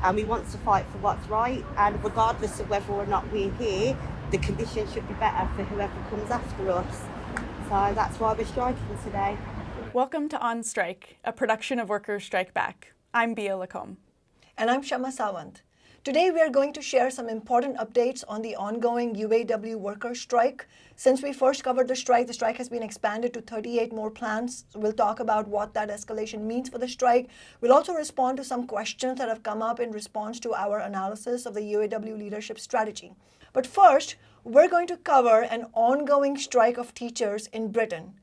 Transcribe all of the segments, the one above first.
and we want to fight for what's right, and regardless of whether or not we're here, the conditions should be better for whoever comes after us. So that's why we're striking today. Welcome to On Strike, a production of Workers Strike Back. I'm Bia Lacombe. And I'm Kshama Sawant. Today we are going to share some important updates on the ongoing UAW worker strike. Since we first covered the strike has been expanded to 38 more plants. So we'll talk about what that escalation means for the strike. We'll also respond to some questions that have come up in response to our analysis of the UAW leadership strategy. But first, we're going to cover an ongoing strike of teachers in Britain.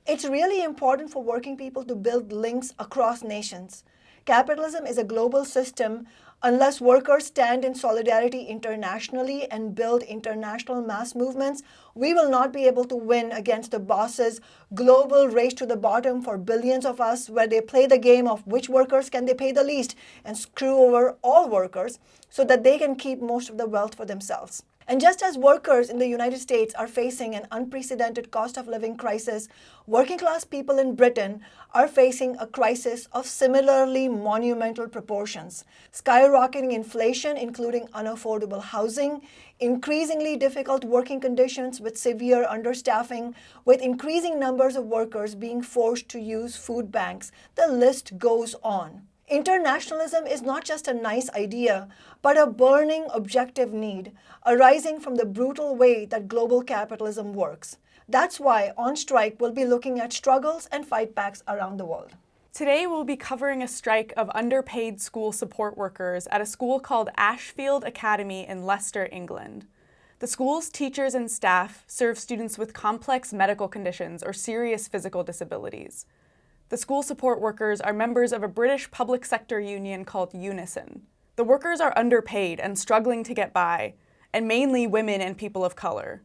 It's really important for working people to build links across nations. Capitalism is a global system. Unless workers stand in solidarity internationally and build international mass movements, we will not be able to win against the boss's global race to the bottom for billions of us, where they play the game of which workers can they pay the least and screw over all workers so that they can keep most of the wealth for themselves. And just as workers in the United States are facing an unprecedented cost of living crisis, working class people in Britain are facing a crisis of similarly monumental proportions. Skyrocketing inflation, including unaffordable housing, increasingly difficult working conditions with severe understaffing, with increasing numbers of workers being forced to use food banks. The list goes on. Internationalism is not just a nice idea, but a burning objective need arising from the brutal way that global capitalism works. That's why On Strike will be looking at struggles and fightbacks around the world. Today we'll be covering a strike of underpaid school support workers at a school called Ashfield Academy in Leicester, England. The school's teachers and staff serve students with complex medical conditions or serious physical disabilities. The school support workers are members of a British public sector union called UNISON. The workers are underpaid and struggling to get by, and mainly women and people of color.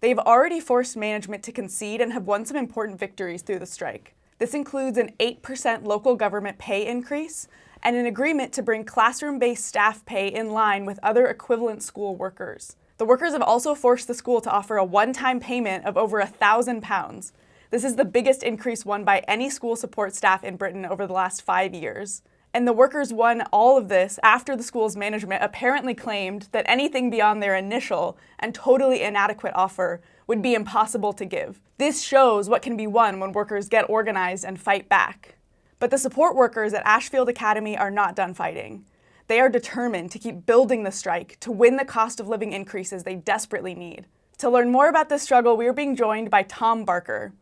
They've already forced management to concede and have won some important victories through the strike. This includes an 8% local government pay increase and an agreement to bring classroom-based staff pay in line with other equivalent school workers. The workers have also forced the school to offer a one-time payment of over £1,000. This is the biggest increase won by any school support staff in Britain over the last 5 years. And the workers won all of this after the school's management apparently claimed that anything beyond their initial and totally inadequate offer would be impossible to give. This shows what can be won when workers get organized and fight back. But the support workers at Ashfield Academy are not done fighting. They are determined to keep building the strike to win the cost of living increases they desperately need. To learn more about this struggle, we are being joined by Tom Barker.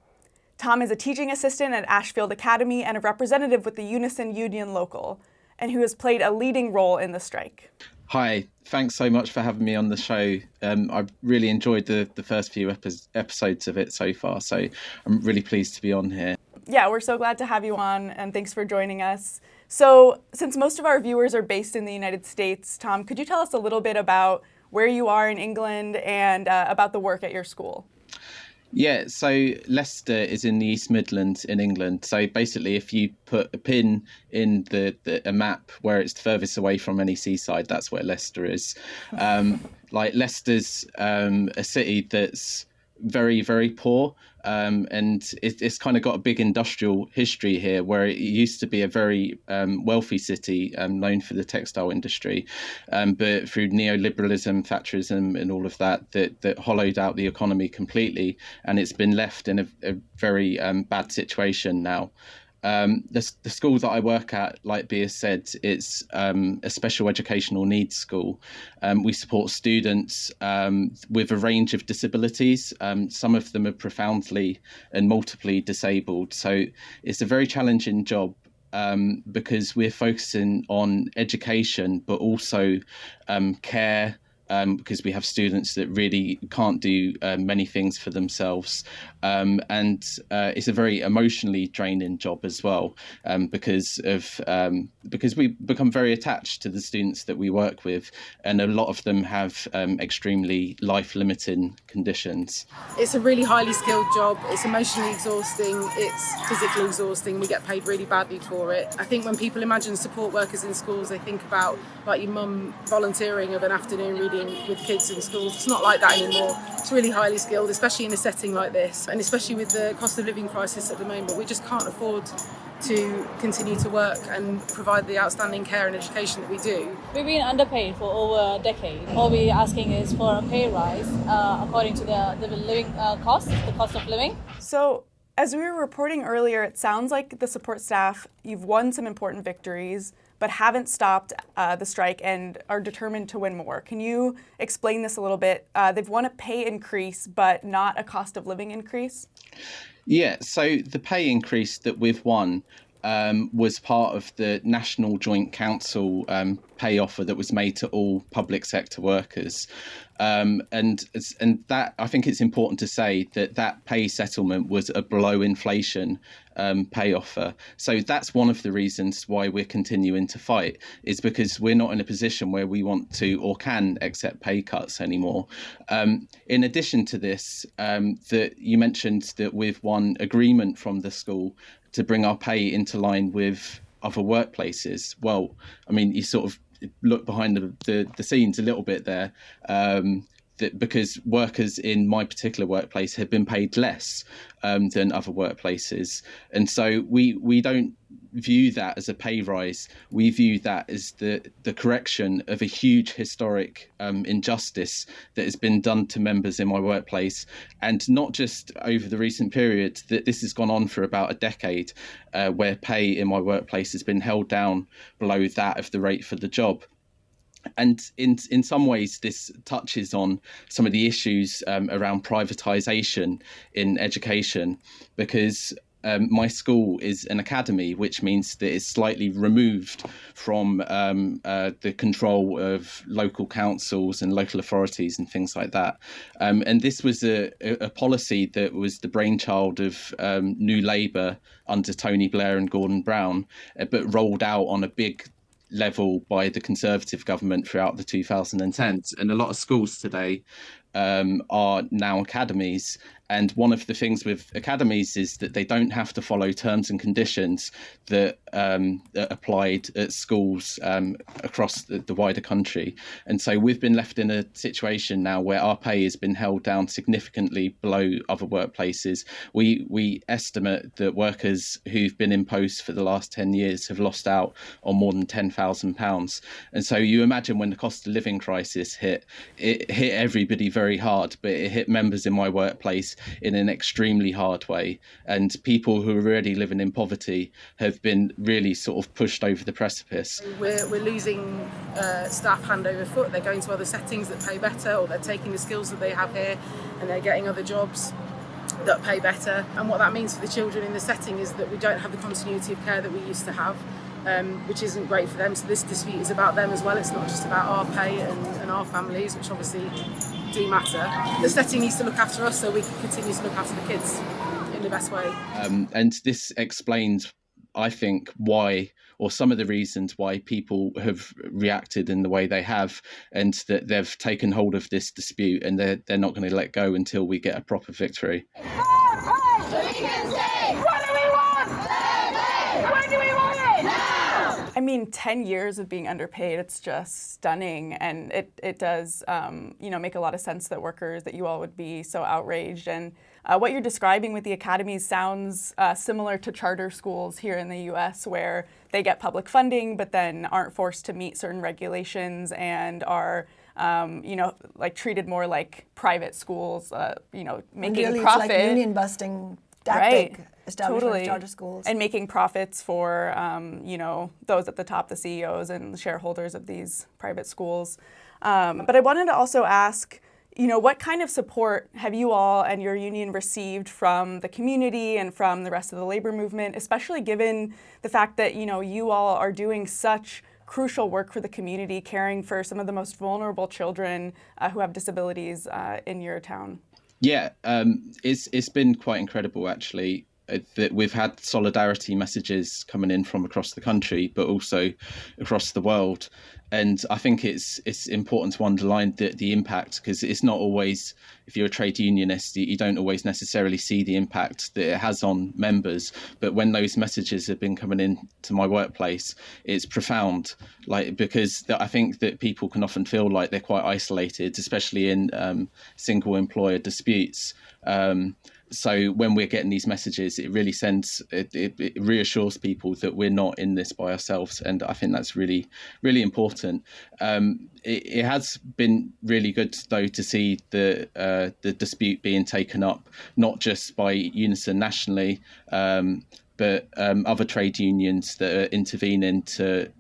Tom is a teaching assistant at Ashfield Academy and a representative with the UNISON Union Local, and who has played a leading role in the strike. Hi, thanks so much for having me on the show. I've really enjoyed the first few episodes of it so far, so I'm really pleased to be on here. Yeah, we're so glad to have you on, and thanks for joining us. So, since most of our viewers are based in the United States, Tom, could you tell us a little bit about where you are in England and about the work at your school? Yeah, so Leicester is in the East Midlands in England. So basically, if you put a pin in a map where it's furthest away from any seaside, that's where Leicester is. Leicester's a city that's very, very poor. And it's kind of got a big industrial history here, where it used to be a very wealthy city known for the textile industry. But through neoliberalism, Thatcherism and all of that hollowed out the economy completely. And it's been left in a very bad situation now. The school that I work at, like Bia said, it's a special educational needs school. We support students with a range of disabilities. Some of them are profoundly and multiply disabled. So it's a very challenging job because we're focusing on education, but also care, because we have students that really can't do many things for themselves. And it's a very emotionally draining job as well, because we become very attached to the students that we work with, and a lot of them have extremely life-limiting conditions. It's a really highly skilled job. It's emotionally exhausting. It's physically exhausting. We get paid really badly for it. I think when people imagine support workers in schools, they think about like your mum volunteering of an afternoon reading working with kids in schools. It's not like that anymore. It's really highly skilled, especially in a setting like this, and especially with the cost of living crisis at the moment. We just can't afford to continue to work and provide the outstanding care and education that we do. We've been underpaid for over a decade. All we're asking is for a pay rise according to the living cost, the cost of living. So, as we were reporting earlier, it sounds like the support staff, you've won some important victories, but haven't stopped the strike and are determined to win more. Can you explain this a little bit? They've won a pay increase, but not a cost of living increase. Yeah, so the pay increase that we've won was part of the National Joint Council pay offer that was made to all public sector workers. And that, I think it's important to say that pay settlement was a below inflation pay offer. So that's one of the reasons why we're continuing to fight, is because we're not in a position where we want to or can accept pay cuts anymore. In addition to this, that you mentioned that we've won agreement from the school to bring our pay into line with other workplaces. Well, I mean, you sort of look behind the scenes a little bit there, because workers in my particular workplace have been paid less than other workplaces. And so we don't view that as a pay rise. We view that as the correction of a huge historic injustice that has been done to members in my workplace, and not just over the recent period. That this has gone on for about a decade, where pay in my workplace has been held down below that of the rate for the job. And in some ways, this touches on some of the issues around privatisation in education, because my school is an academy, which means that it's slightly removed from the control of local councils and local authorities and things like that. And this was a policy that was the brainchild of New Labour under Tony Blair and Gordon Brown, but rolled out on a big level by the Conservative government throughout the 2010s. And a lot of schools today are now academies. And one of the things with academies is that they don't have to follow terms and conditions that are applied at schools across the wider country. And so we've been left in a situation now where our pay has been held down significantly below other workplaces. We estimate that workers who've been in post for the last 10 years have lost out on more than £10,000. And so you imagine when the cost of living crisis hit, it hit everybody very hard, but it hit members in my workplace in an extremely hard way. And people who are already living in poverty have been really sort of pushed over the precipice. We're losing staff hand over foot. They're going to other settings that pay better, or they're taking the skills that they have here and they're getting other jobs that pay better. And what that means for the children in the setting is that we don't have the continuity of care that we used to have, which isn't great for them. So this dispute is about them as well. It's not just about our pay and our families, which obviously do matter. The setting needs to look after us so we can continue to look after the kids in the best way. And this explains, I think, why, or some of the reasons why people have reacted in the way they have, and that they've taken hold of this dispute and they're not going to let go until we get a proper victory. I mean, 10 years of being underpaid, it's just stunning. And it does, make a lot of sense that that you all would be so outraged. And what you're describing with the academies sounds similar to charter schools here in the US, where they get public funding, but then aren't forced to meet certain regulations and are, treated more like private schools, making really profit. It's like union busting tactic. Right. Established Totally. by charter schools. And making profits for, those at the top, the CEOs and the shareholders of these private schools. But I wanted to also ask, what kind of support have you all and your union received from the community and from the rest of the labor movement, especially given the fact that, you all are doing such crucial work for the community, caring for some of the most vulnerable children who have disabilities in your town? Yeah, it's been quite incredible, actually. That we've had solidarity messages coming in from across the country, but also across the world. And I think it's important to underline the impact, because it's not always, if you're a trade unionist, you don't always necessarily see the impact that it has on members. But when those messages have been coming into my workplace, it's profound. Like, because I think that people can often feel like they're quite isolated, especially in single employer disputes. So when we're getting these messages, it really it reassures people that we're not in this by ourselves. And I think that's really, really important. It has been really good, though, to see the dispute being taken up, not just by UNISON nationally, but other trade unions that are intervening to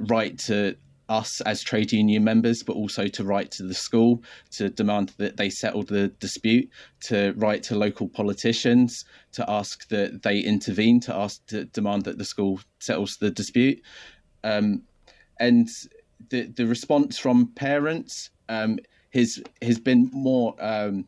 write to us as trade union members, but also to write to the school to demand that they settle the dispute, to write to local politicians to ask that they intervene, to demand that the school settles the dispute. And the response from parents has been more, shall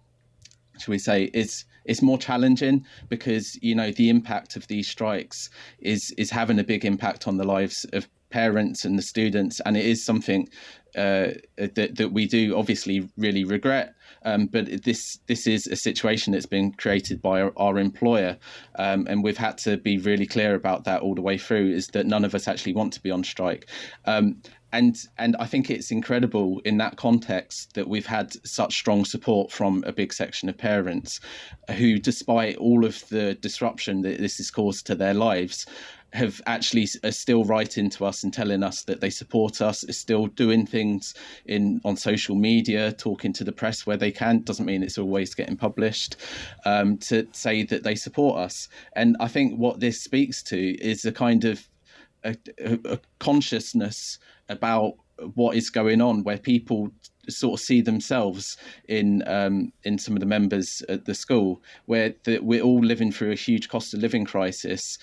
we say, it's more challenging, because, you know, the impact of these strikes is having a big impact on the lives of parents and the students, and it is something that we do obviously really regret, but this is a situation that's been created by our employer, and we've had to be really clear about that all the way through, is that none of us actually want to be on strike. And I think it's incredible in that context that we've had such strong support from a big section of parents who, despite all of the disruption that this has caused to their lives, are still writing to us and telling us that they support us, are still doing things on social media, talking to the press where they can. Doesn't mean it's always getting published, to say that they support us. And I think what this speaks to is a kind of a consciousness about what is going on, where people sort of see themselves in some of the members at the school, where we're all living through a huge cost of living crisis.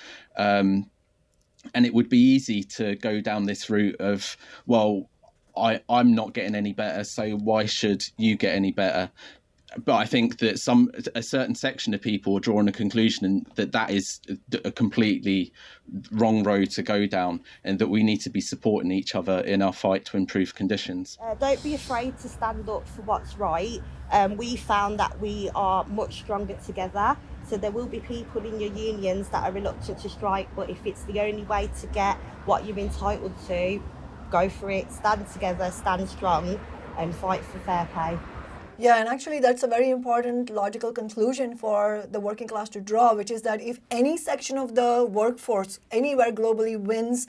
And it would be easy to go down this route of, well, I'm not getting any better, so why should you get any better? But I think that a certain section of people are drawing a conclusion that is a completely wrong road to go down, and that we need to be supporting each other in our fight to improve conditions. Don't be afraid to stand up for what's right. We found that we are much stronger together. So there will be people in your unions that are reluctant to strike, but if it's the only way to get what you're entitled to, go for it. Stand together, stand strong, and fight for fair pay. Yeah, and actually that's a very important logical conclusion for the working class to draw, which is that if any section of the workforce anywhere globally wins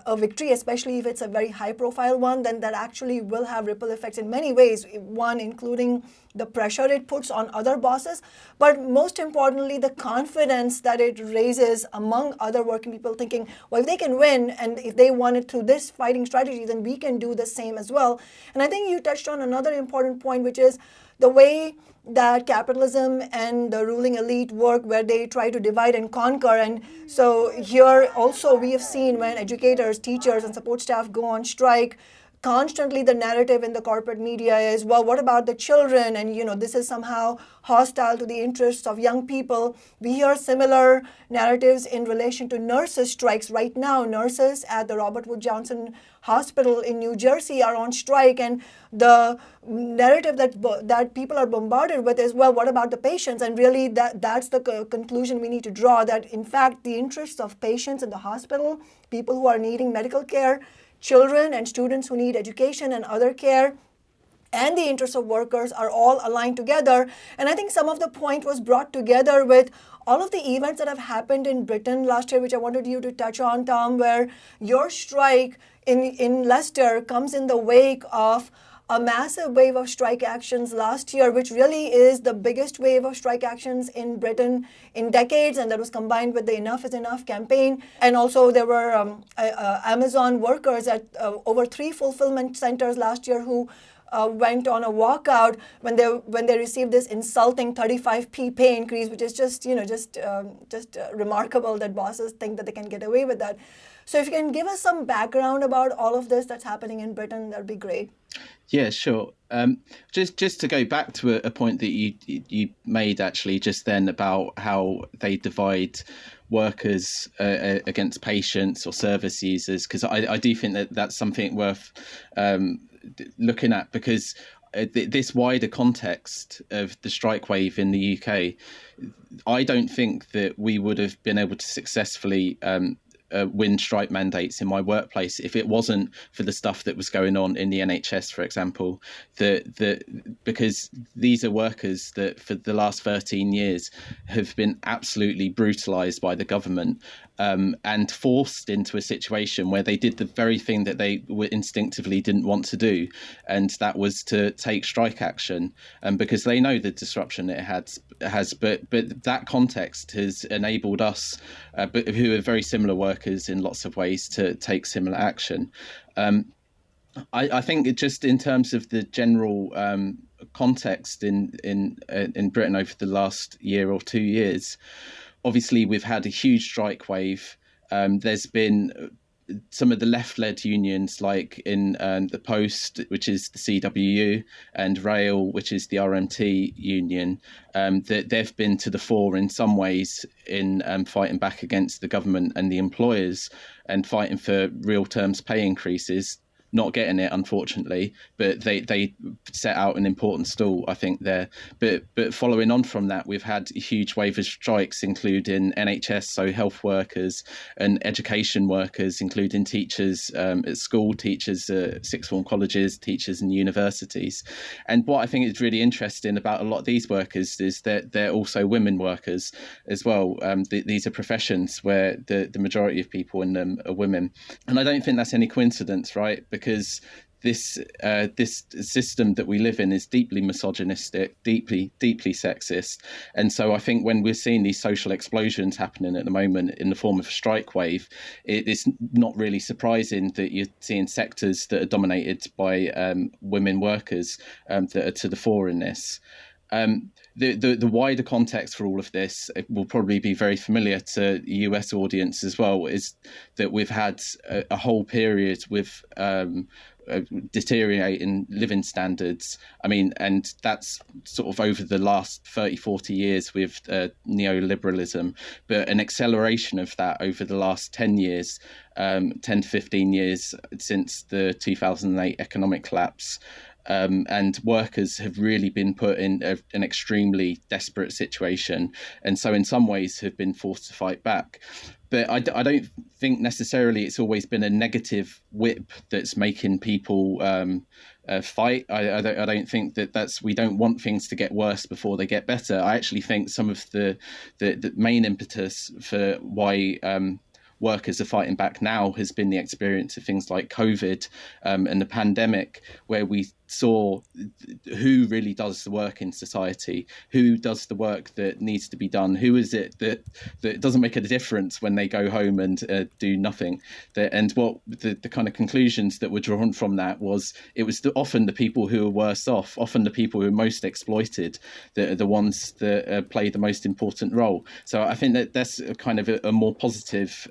a victory, especially if it's a very high profile one, then that actually will have ripple effects in many ways. One, including the pressure it puts on other bosses, but most importantly, the confidence that it raises among other working people, thinking, well, if they can win, and if they won it through this fighting strategy, then we can do the same as well. And I think you touched on another important point, which is the way that capitalism and the ruling elite work, where they try to divide and conquer. And so here also we have seen, when educators, teachers, and support staff go on strike, constantly the narrative in the corporate media is, well, what about the children? And, you know, this is somehow hostile to the interests of young people. We hear similar narratives in relation to nurses' strikes. Right now, nurses at the Robert Wood Johnson Hospital in New Jersey are on strike, and the narrative that people are bombarded with is, well, what about the patients? And really that's the conclusion we need to draw, that in fact the interests of patients in the hospital, people who are needing medical care, children and students who need education and other care, and the interests of workers are all aligned together. And I think some of the point was brought together with all of the events that have happened in Britain last year, which I wanted you to touch on, Tom, where your strike in Leicester comes in the wake of a massive wave of strike actions last year, which really is the biggest wave of strike actions in Britain in decades, and that was combined with the Enough is Enough campaign. And also there were Amazon workers at over 3 fulfillment centers last year who went on a walkout when they received this insulting 35p pay increase, which is just remarkable that bosses think that they can get away with that. So if you can give us some background about all of this that's happening in Britain, that'd be great. Yeah, sure. Just to go back to a point that you made actually just then about how they divide workers against patients or service users, because I do think that that's something worth looking at, because this wider context of the strike wave in the UK, I don't think that we would have been able to successfully win strike mandates in my workplace if it wasn't for the stuff that was going on in the NHS, for example. Because these are workers that for the last 13 years have been absolutely brutalised by the government, and forced into a situation where they did the very thing that they instinctively didn't want to do, and that was to take strike action, because they know the disruption it has. But that context has enabled us, who are very similar workers in lots of ways, to take similar action. I think just in terms of the general context in Britain over the last year or 2 years, obviously we've had a huge strike wave. There's been some of the left-led unions, like in the Post, which is the CWU, and Rail, which is the RMT union, that they've been to the fore in some ways in fighting back against the government and the employers and fighting for real terms pay increases. Not getting it, unfortunately, but they set out an important stall, I think, there. But following on from that, we've had a huge wave of strikes, including NHS, so health workers, and education workers, including teachers at school, teachers at sixth form colleges, teachers in universities. And what I think is really interesting about a lot of these workers is that they're also women workers as well. These are professions where the majority of people in them are women. And I don't think that's any coincidence, right? Because this system that we live in is deeply misogynistic, deeply sexist. And so I think when we're seeing these social explosions happening at the moment in the form of a strike wave, it's not really surprising that you're seeing sectors that are dominated by women workers that are to the fore in this. The wider context for all of this, it will probably be very familiar to the US audience as well, is that we've had a whole period with deteriorating living standards. I mean, and that's sort of over the last 30, 40 years with neoliberalism, but an acceleration of that over the last 10 years, 10 to 15 years since the 2008 economic collapse. And workers have really been put in an extremely desperate situation, and so in some ways have been forced to fight back. But I don't think necessarily it's always been a negative whip that's making people fight. I don't think that's, we don't want things to get worse before they get better. I actually think some of the main impetus for why workers are fighting back now has been the experience of things like COVID and the pandemic, where we saw who really does the work in society, who does the work that needs to be done, who is it that doesn't make a difference when they go home and do nothing. And what the kind of conclusions that were drawn from that was, it was often the people who are worse off, often the people who are most exploited, that are the ones that play the most important role. So I think that that's a kind of a more positive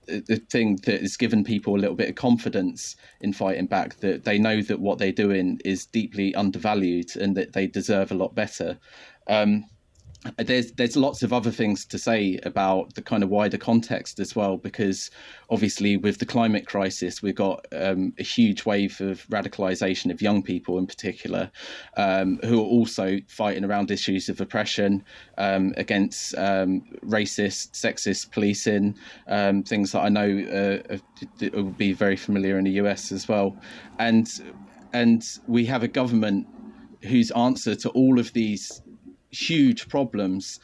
the thing that has given people a little bit of confidence in fighting back, that they know that what they're doing is deeply undervalued and that they deserve a lot better. There's lots of other things to say about the kind of wider context as well, because obviously with the climate crisis, we've got a huge wave of radicalisation of young people in particular, who are also fighting around issues of oppression, against racist, sexist policing, things that I know will be very familiar in the US as well. And we have a government whose answer to all of these huge problems,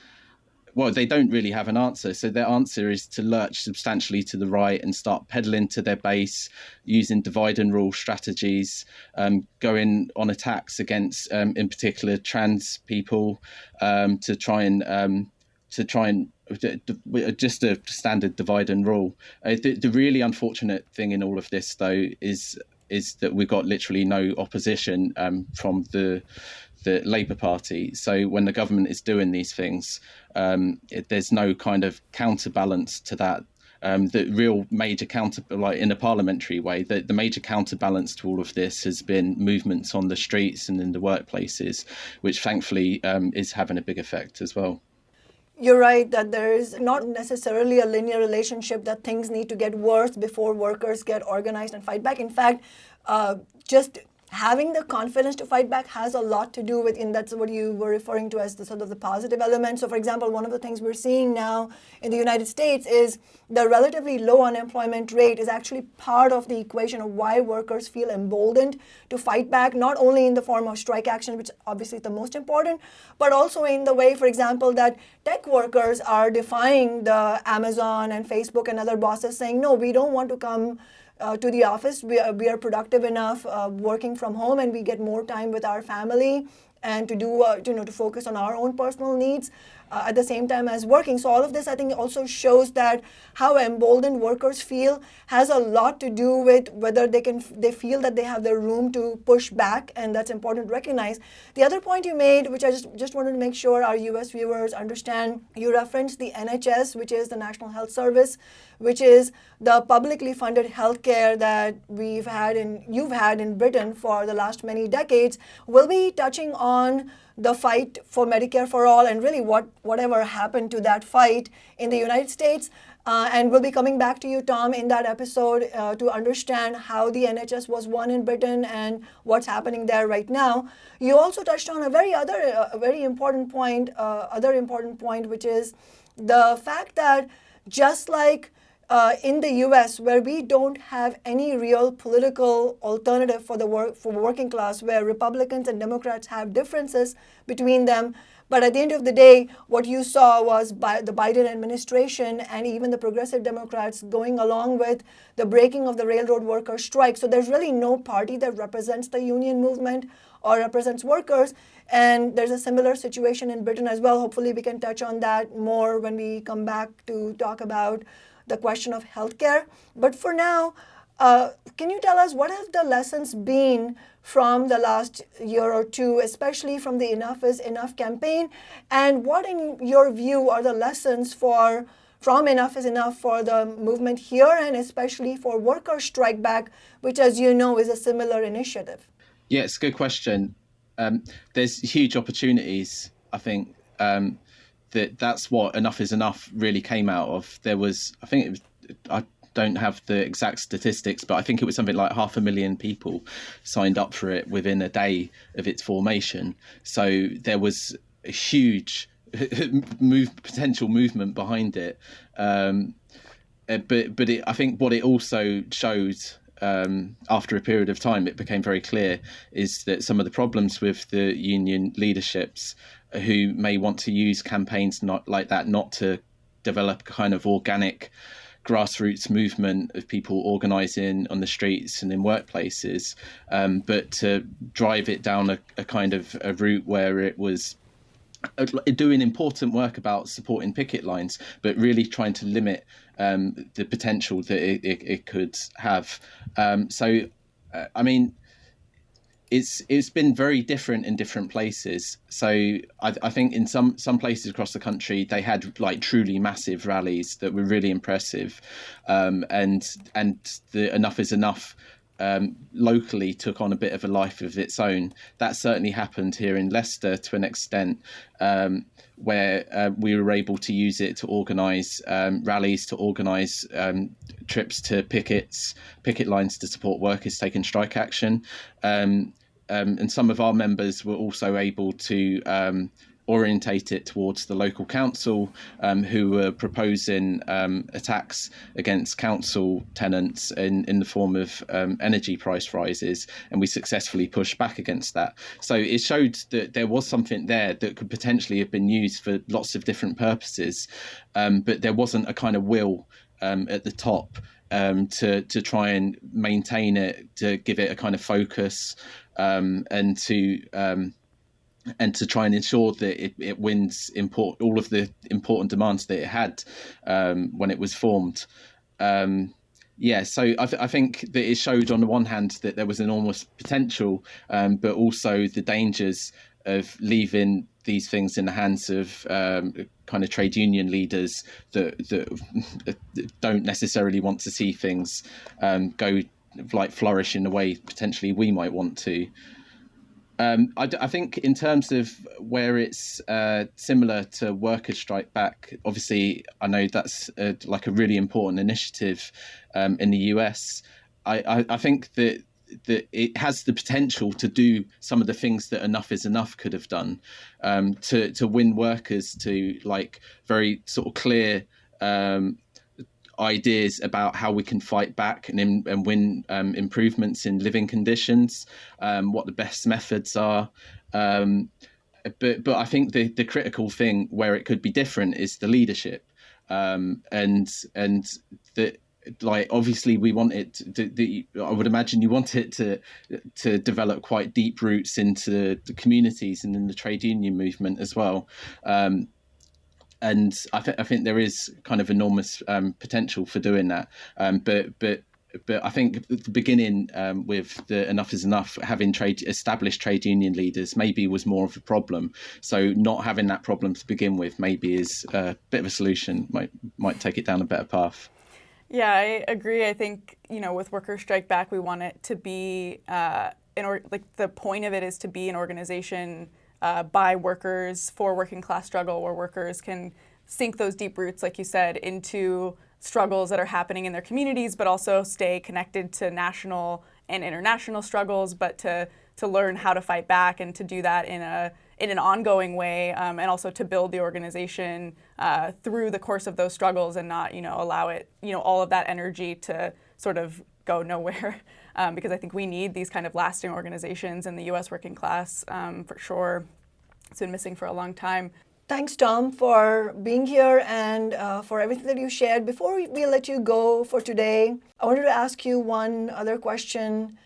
well, they don't really have an answer. So their answer is to lurch substantially to the right and start peddling to their base, using divide and rule strategies, going on attacks against, in particular, trans people, to try and just a standard divide and rule. The really unfortunate thing in all of this, though, is that we've got literally no opposition from the Labour Party. So when the government is doing these things, there's no kind of counterbalance to that. The real major like in a parliamentary way, the major counterbalance to all of this has been movements on the streets and in the workplaces, which thankfully is having a big effect as well. You're right that there is not necessarily a linear relationship that things need to get worse before workers get organized and fight back. In fact, just having the confidence to fight back has a lot to do with, and that's what you were referring to as the sort of the positive element. So for example, one of the things we're seeing now in the United States is the relatively low unemployment rate is actually part of the equation of why workers feel emboldened to fight back, not only in the form of strike action, which obviously is the most important, but also in the way, for example, that tech workers are defying the Amazon and Facebook and other bosses, saying, no, we don't want to come to the office. We are productive enough working from home, and we get more time with our family and to do to focus on our own personal needs at the same time as working. So all of this, I think, also shows that how emboldened workers feel has a lot to do with whether they feel that they have the room to push back, and that's important to recognize. The other point you made, which I just wanted to make sure our US viewers understand, you referenced the NHS, which is the National Health Service, which is the publicly funded healthcare that you've had in Britain for the last many decades. We'll be touching on the fight for Medicare for all and really whatever happened to that fight in the United States. And we'll be coming back to you, Tom, in that episode to understand how the NHS was won in Britain and what's happening there right now. You also touched on a very important point, which is the fact that just like in the US, where we don't have any real political alternative for working class, where Republicans and Democrats have differences between them, but at the end of the day, what you saw was the Biden administration and even the progressive Democrats going along with the breaking of the railroad workers' strike. So there's really no party that represents the union movement or represents workers. And there's a similar situation in Britain as well. Hopefully we can touch on that more when we come back to talk about the question of healthcare. But for now, can you tell us what have the lessons been from the last year or two, especially from the Enough is Enough campaign? And what, in your view, are the lessons from Enough is Enough for the movement here, and especially for Workers' Strike Back, which, as you know, is a similar initiative? Yeah, it's a good question. There's huge opportunities, I think. That's what Enough is Enough really came out of. There was, I don't have the exact statistics, but I think it was something like 500,000 people signed up for it within a day of its formation. So there was a huge potential movement behind it. But I think what it also showed, after a period of time, it became very clear, is that some of the problems with the union leaderships who may want to use campaigns not to develop a kind of organic grassroots movement of people organising on the streets and in workplaces, but to drive it down a kind of a route where it was doing important work about supporting picket lines, but really trying to limit the potential that it could have. It's been very different in different places. So I think in some places across the country, they had like truly massive rallies that were really impressive, and the Enough is Enough locally took on a bit of a life of its own. That certainly happened here in Leicester to an extent, where we were able to use it to organise rallies, to organise trips to picket lines to support workers taking strike action. And some of our members were also able to orientate it towards the local council, who were proposing attacks against council tenants in the form of energy price rises, and we successfully pushed back against that. So it showed that there was something there that could potentially have been used for lots of different purposes, but there wasn't a kind of will at the top to try and maintain it, to give it a kind of focus, and to try and ensure that it wins all of the important demands that it had when it was formed. So I think that it showed on the one hand that there was enormous potential, but also the dangers of leaving these things in the hands of kind of trade union leaders that don't necessarily want to see things flourish in the way potentially we might want to. I think in terms of where it's similar to workers' strike back, obviously I know that's like a really important initiative in the US. I think that it has the potential to do some of the things that Enough is Enough could have done, to win workers to like very sort of clear ideas about how we can fight back and win improvements in living conditions, what the best methods are. But I think the critical thing where it could be different is the leadership, and the. Like obviously we want it I would imagine you want it to develop quite deep roots into the communities and in the trade union movement as well, and I think there is kind of enormous potential for doing that, but I think at the beginning with the Enough is Enough, having established trade union leaders maybe was more of a problem. So not having that problem to begin with maybe is a bit of a solution, might take it down a better path. Yeah, I agree. I think, with Workers' Strike Back, we want it to be, the point of it is to be an organization by workers for working class struggle, where workers can sink those deep roots, like you said, into struggles that are happening in their communities, but also stay connected to national and international struggles, but to learn how to fight back and to do that in an ongoing way, and also to build the organization through the course of those struggles and not, allow it, all of that energy to sort of go nowhere. Because I think we need these kind of lasting organizations in the U.S. working class, for sure. It's been missing for a long time. Thanks, Tom, for being here and for everything that you shared. Before we let you go for today, I wanted to ask you one other question.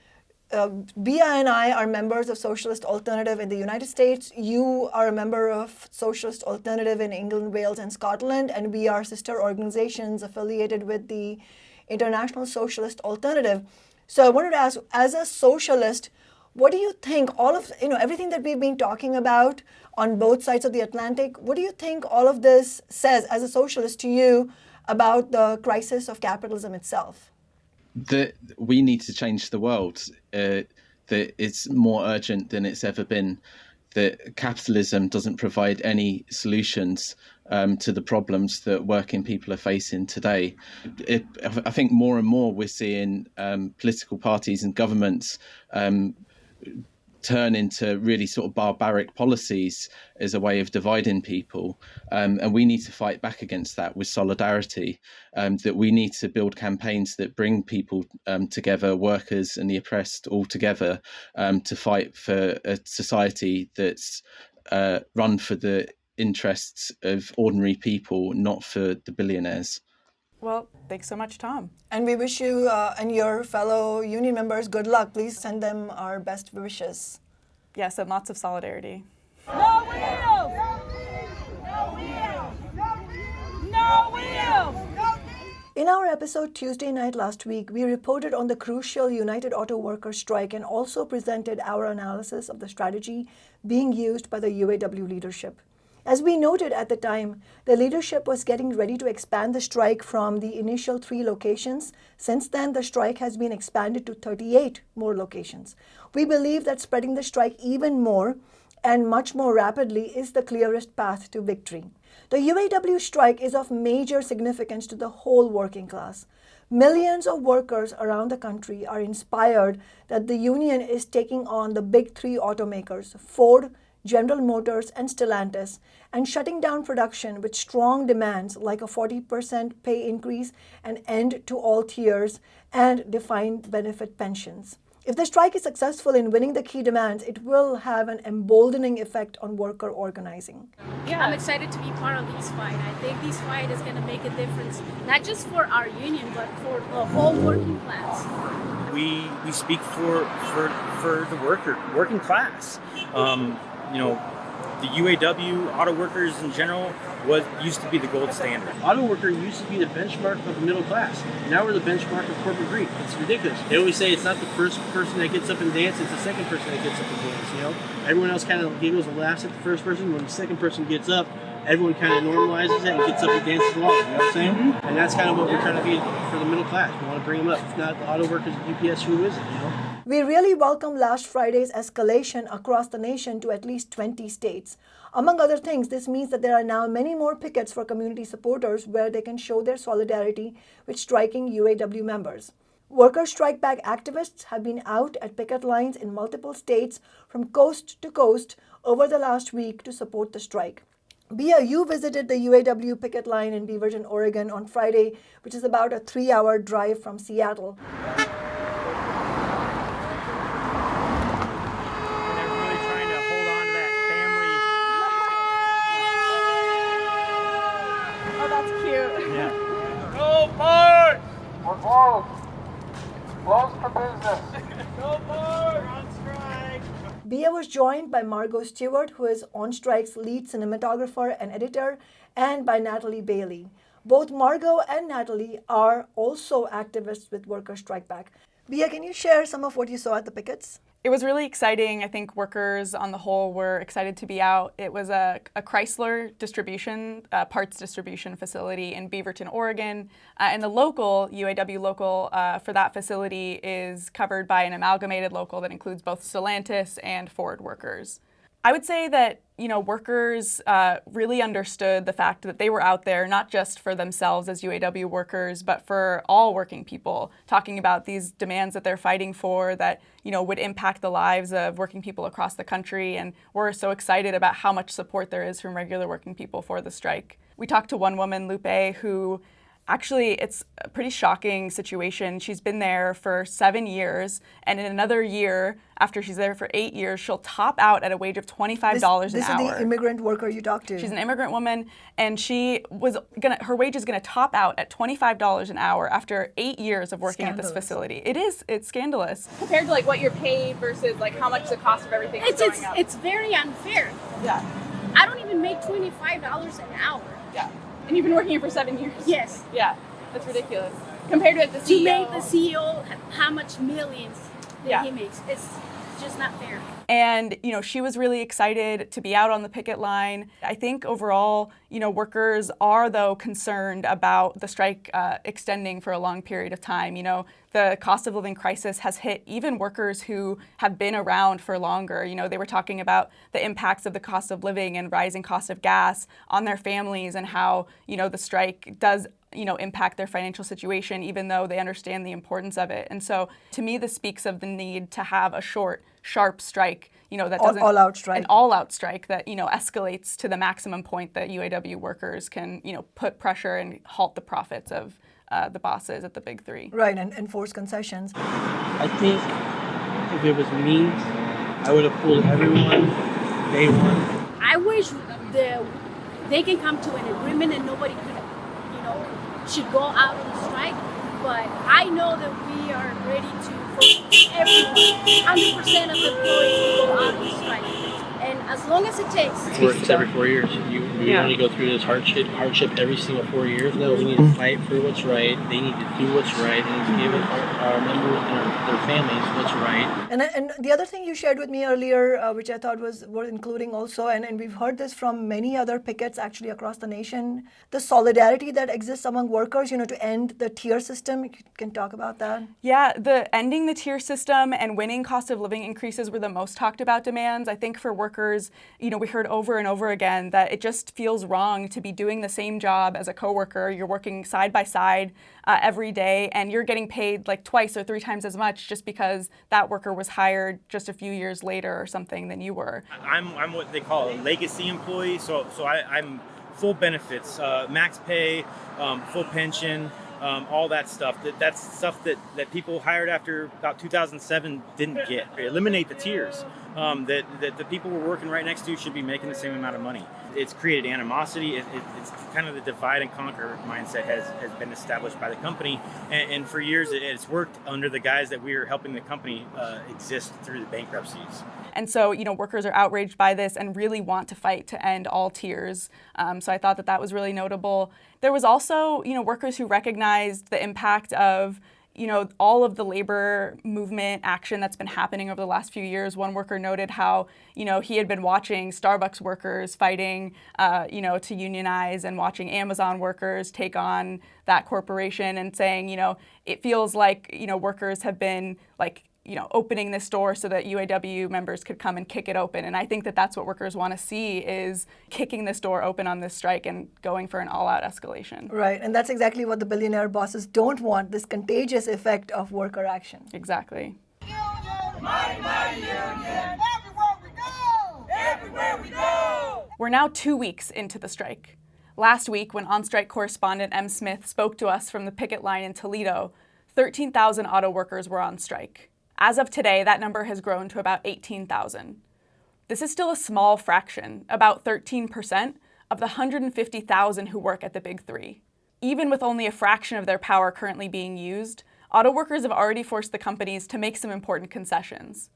Bia and I are members of Socialist Alternative in the United States. You are a member of Socialist Alternative in England, Wales, and Scotland, and we are sister organizations affiliated with the International Socialist Alternative. So I wanted to ask, as a socialist, what do you think all of, everything that we've been talking about on both sides of the Atlantic, what do you think all of this says as a socialist to you about the crisis of capitalism itself? That we need to change the world, that it's more urgent than it's ever been, that capitalism doesn't provide any solutions to the problems that working people are facing today. I think more and more we're seeing political parties and governments turn into really sort of barbaric policies as a way of dividing people. And we need to fight back against that with solidarity, that we need to build campaigns that bring people together, workers and the oppressed all together, to fight for a society that's run for the interests of ordinary people, not for the billionaires. Well, thanks so much, Tom. And we wish you and your fellow union members good luck. Please send them our best wishes. Yes, and lots of solidarity. No wheels! No wheels! No wheels! In our episode Tuesday night last week, we reported on the crucial United Auto Workers strike and also presented our analysis of the strategy being used by the UAW leadership. As we noted at the time, the leadership was getting ready to expand the strike from the initial 3 locations. Since then, the strike has been expanded to 38 more locations. We believe that spreading the strike even more and much more rapidly is the clearest path to victory. The UAW strike is of major significance to the whole working class. Millions of workers around the country are inspired that the union is taking on the big 3 automakers, Ford, General Motors, and Stellantis, and shutting down production with strong demands like a 40% pay increase, an end to all tiers, and defined benefit pensions. If the strike is successful in winning the key demands, it will have an emboldening effect on worker organizing. Yeah, I'm excited to be part of this fight. I think this fight is going to make a difference, not just for our union, but for the whole working class. We speak for the working class. The UAW, auto workers in general, used to be the gold standard. Auto worker used to be the benchmark of the middle class. Now we're the benchmark of corporate greed. It's ridiculous. They always say it's not the first person that gets up and dances, it's the second person that gets up and dances, Everyone else kind of giggles and laughs at the first person. When the second person gets up, everyone kind of normalizes it and gets up and dances along, you know what I'm saying? Mm-hmm. And that's kind of what we're trying to be for the middle class. We want to bring them up. If not the auto workers at UPS, who is it, We really welcome last Friday's escalation across the nation to at least 20 states. Among other things, this means that there are now many more pickets for community supporters where they can show their solidarity with striking UAW members. Worker strike back activists have been out at picket lines in multiple states from coast to coast over the last week to support the strike. Bia, you visited the UAW picket line in Beaverton, Oregon on Friday, which is about a 3-hour drive from Seattle. We're closed. Closed for business. Go forward. On strike. Bia was joined by Margot Stewart, who is On Strike's lead cinematographer and editor, and by Natalie Bailey. Both Margot and Natalie are also activists with Worker Strike Back. Bia, can you share some of what you saw at the pickets? It was really exciting. I think workers on the whole were excited to be out. It was a Chrysler distribution, parts distribution facility in Beaverton, Oregon. And the local, UAW local for that facility is covered by an amalgamated local that includes both Stellantis and Ford workers. I would say that, workers really understood the fact that they were out there not just for themselves as UAW workers, but for all working people, talking about these demands that they're fighting for that, would impact the lives of working people across the country. And we're so excited about how much support there is from regular working people for the strike. We talked to one woman, Lupe, who actually, it's a pretty shocking situation. She's been there for 7 years, and in another year, after she's there for 8 years, she'll top out at a wage of $25 an hour. This is the immigrant worker you talked to. She's an immigrant woman, and her wage is gonna top out at $25 an hour after 8 years of working at this facility. It's scandalous. Compared to what you're paid versus how much the cost of everything is going up. It's very unfair. Yeah. I don't even make $25 an hour. Yeah. And you've been working here for 7 years. Yes. Yeah, that's ridiculous. Compared to the CEO. To make the CEO how much millions that he makes, it's just not fair. And, she was really excited to be out on the picket line. I think overall, workers are, though, concerned about the strike extending for a long period of time. The cost of living crisis has hit even workers who have been around for longer. They were talking about the impacts of the cost of living and rising cost of gas on their families and how, the strike does impact their financial situation, even though they understand the importance of it. And so to me, this speaks of the need to have a short, sharp strike, that doesn't all-out strike. An all-out strike that, escalates to the maximum point that UAW workers can, put pressure and halt the profits of the bosses at the big three. Right, and enforce concessions. I think if it was me, I would have pulled everyone day one. I wish they can come to an agreement and nobody could, should go out on strike. But I know that we are ready for everyone. 100% of the employees will go out on strike. And as long as it takes. It's every 4 years. You only go through this hardship every single 4 years. No, we need to fight for what's right. They need to do what's right and give our members and their families what's right. And the other thing you shared with me earlier, which I thought was worth including also, and we've heard this from many other pickets actually across the nation, the solidarity that exists among workers, to end the tier system. You can talk about that. Yeah, ending the tier system and winning cost of living increases were the most talked about demands. I think for workers, we heard over and over again that it just feels wrong to be doing the same job as a coworker. You're working side by side every day, and you're getting paid twice or 3 times as much just because that worker was hired just a few years later or something than you were. I'm what they call a legacy employee, so I'm full benefits, max pay, full pension, all that stuff. That's stuff that people hired after about 2007 didn't get. Eliminate the tiers. That the people we're working right next to should be making the same amount of money. It's created animosity. It's kind of the divide and conquer mindset has been established by the company, and for years it's worked under the guise that we are helping the company exist through the bankruptcies. And so, workers are outraged by this and really want to fight to end all tiers. So I thought that was really notable. There was also, workers who recognized the impact of all of the labor movement action that's been happening over the last few years. One worker noted how, he had been watching Starbucks workers fighting, to unionize and watching Amazon workers take on that corporation and saying, it feels like, workers have been opening this door so that UAW members could come and kick it open. And I think that that's what workers want to see, is kicking this door open on this strike and going for an all-out escalation. Right, and that's exactly what the billionaire bosses don't want, this contagious effect of worker action. Exactly. Mighty union! Everywhere we go! Everywhere we go! We're now 2 weeks into the strike. Last week, when on-strike correspondent M. Smith spoke to us from the picket line in Toledo, 13,000 auto workers were on strike. As of today, that number has grown to about 18,000. This is still a small fraction, about 13% of the 150,000 who work at the Big Three. Even with only a fraction of their power currently being used, auto workers have already forced the companies to make some important concessions.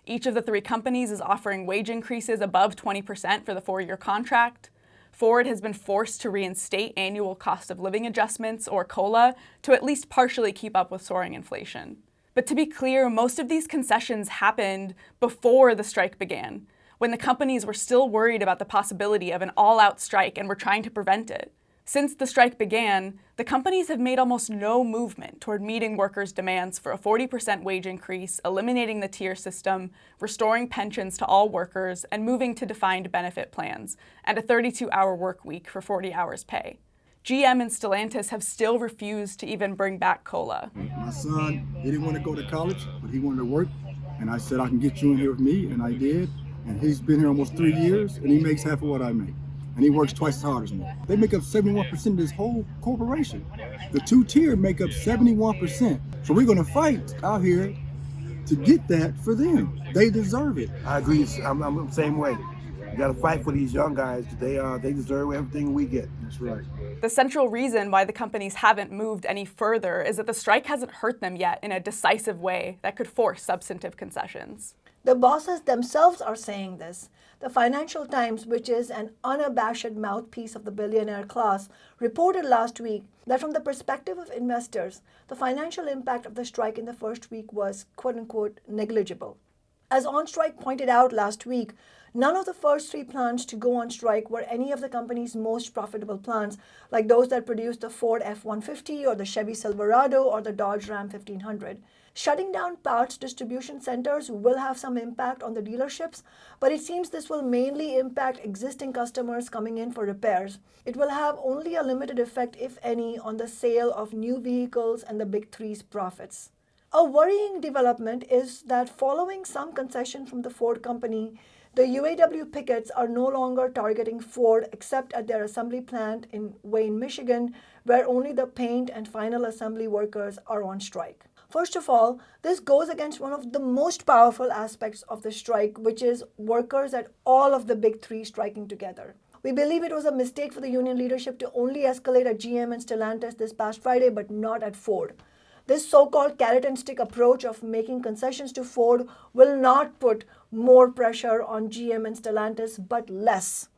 Each of the three companies is offering wage increases above 20% for the 4-year contract. Ford has been forced to reinstate annual cost of living adjustments, or COLA, to at least partially keep up with soaring inflation. But to be clear, most of these concessions happened before the strike began, when the companies were still worried about the possibility of an all-out strike and were trying to prevent it. Since the strike began, the companies have made almost no movement toward meeting workers' demands for a 40% wage increase, eliminating the tier system, restoring pensions to all workers, and moving to defined benefit plans, and a 32-hour work week for 40 hours pay. GM and Stellantis have still refused to even bring back COLA. My son, he didn't want to go to college, but he wanted to work, and I said, I can get you in here with me, and I did. And he's been here almost 3 years, and he makes half of what I make. And he works twice as hard as me. They make up 71% of this whole corporation. The 2-tier make up 71%. So we're gonna fight out here to get that for them. They deserve it. I agree, I'm the same way. You gotta fight for these young guys. They deserve everything we get. That's right. The central reason why the companies haven't moved any further is that the strike hasn't hurt them yet in a decisive way that could force substantive concessions. The bosses themselves are saying this. The Financial Times, which is an unabashed mouthpiece of the billionaire class, reported last week that from the perspective of investors, the financial impact of the strike in the first week was, quote-unquote, negligible. As On Strike pointed out last week, none of the first 3 plants to go on strike were any of the company's most profitable plants, like those that produced the Ford F-150 or the Chevy Silverado or the Dodge Ram 1500. Shutting down parts distribution centers will have some impact on the dealerships, but it seems this will mainly impact existing customers coming in for repairs. It will have only a limited effect, if any, on the sale of new vehicles and the Big Three's profits. A worrying development is that following some concession from the Ford company, the UAW pickets are no longer targeting Ford except at their assembly plant in Wayne, Michigan, where only the paint and final assembly workers are on strike. First of all, this goes against one of the most powerful aspects of the strike, which is workers at all of the Big Three striking together. We believe it was a mistake for the union leadership to only escalate at GM and Stellantis this past Friday, but not at Ford. This so-called carrot and stick approach of making concessions to Ford will not put more pressure on GM and Stellantis, but less.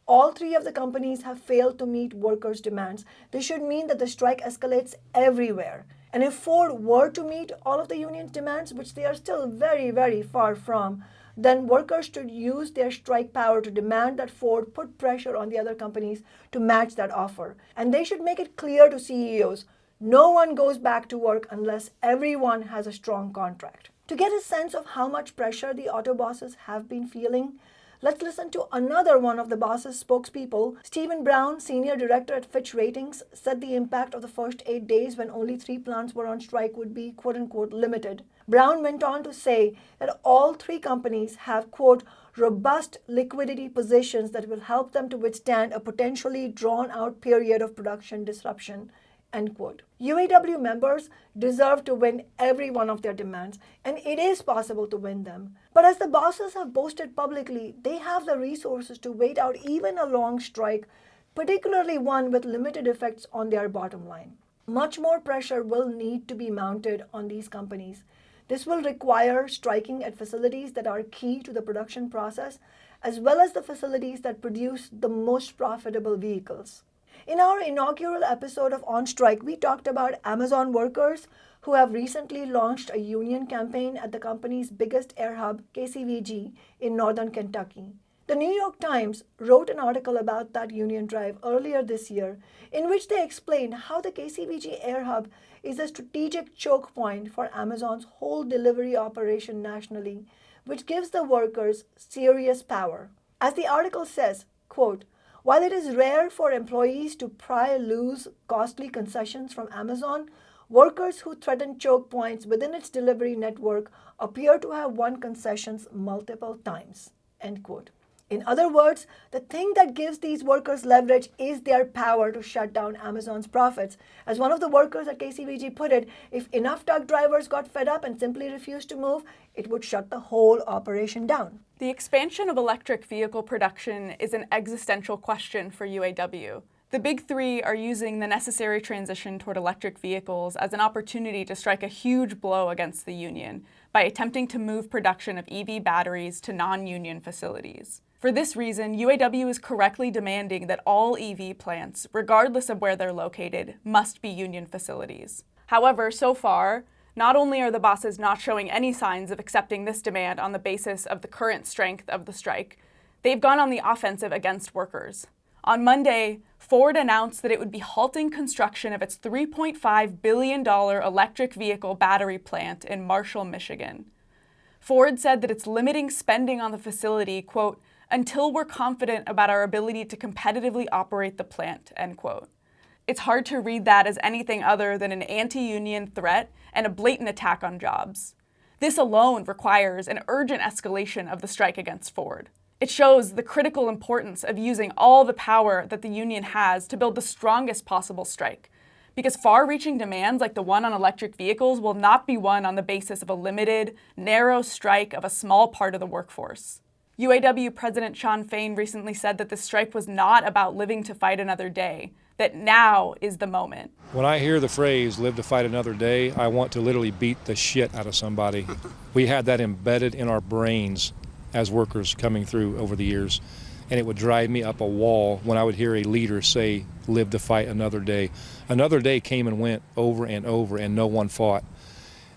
All 3 of the companies have failed to meet workers' demands. This should mean that the strike escalates everywhere. And if Ford were to meet all of the union's demands, which they are still very, very far from, then workers should use their strike power to demand that Ford put pressure on the other companies to match that offer. And they should make it clear to CEOs, no one goes back to work unless everyone has a strong contract. To get a sense of how much pressure the auto bosses have been feeling, let's listen to another one of the boss's spokespeople. Stephen Brown, senior director at Fitch Ratings, said the impact of the first 8 days when only 3 plants were on strike would be, quote-unquote, limited. Brown went on to say that all 3 companies have, quote, robust liquidity positions that will help them to withstand a potentially drawn-out period of production disruption, end quote. UAW members deserve to win every one of their demands, and it is possible to win them. But as the bosses have boasted publicly, they have the resources to wait out even a long strike, particularly one with limited effects on their bottom line. Much more pressure will need to be mounted on these companies. This will require striking at facilities that are key to the production process, as well as the facilities that produce the most profitable vehicles. In our inaugural episode of On Strike, we talked about Amazon workers who have recently launched a union campaign at the company's biggest air hub, KCVG, in northern Kentucky. The New York Times wrote an article about that union drive earlier this year in which they explained how the KCBG Air Hub is a strategic choke point for Amazon's whole delivery operation nationally, which gives the workers serious power. As the article says, quote, while it is rare for employees to pry loose costly concessions from Amazon, workers who threaten choke points within its delivery network appear to have won concessions multiple times. End quote. In other words, the thing that gives these workers leverage is their power to shut down Amazon's profits. As one of the workers at KCBG put it, if enough truck drivers got fed up and simply refused to move, it would shut the whole operation down. The expansion of electric vehicle production is an existential question for UAW. The Big Three are using the necessary transition toward electric vehicles as an opportunity to strike a huge blow against the union by attempting to move production of EV batteries to non-union facilities. For this reason, UAW is correctly demanding that all EV plants, regardless of where they're located, must be union facilities. However, so far, not only are the bosses not showing any signs of accepting this demand on the basis of the current strength of the strike, they've gone on the offensive against workers. On Monday, Ford announced that it would be halting construction of its $3.5 billion electric vehicle battery plant in Marshall, Michigan. Ford said that it's limiting spending on the facility, quote, until we're confident about our ability to competitively operate the plant, end quote. It's hard to read that as anything other than an anti-union threat and a blatant attack on jobs. This alone requires an urgent escalation of the strike against Ford. It shows the critical importance of using all the power that the union has to build the strongest possible strike, because far-reaching demands like the one on electric vehicles will not be won on the basis of a limited, narrow strike of a small part of the workforce. UAW President Shawn Fain recently said that the strike was not about living to fight another day, that now is the moment. When I hear the phrase, live to fight another day, I want to literally beat the shit out of somebody. We had that embedded in our brains as workers coming through over the years, and it would drive me up a wall when I would hear a leader say, live to fight another day. Another day came and went over and over, and no one fought.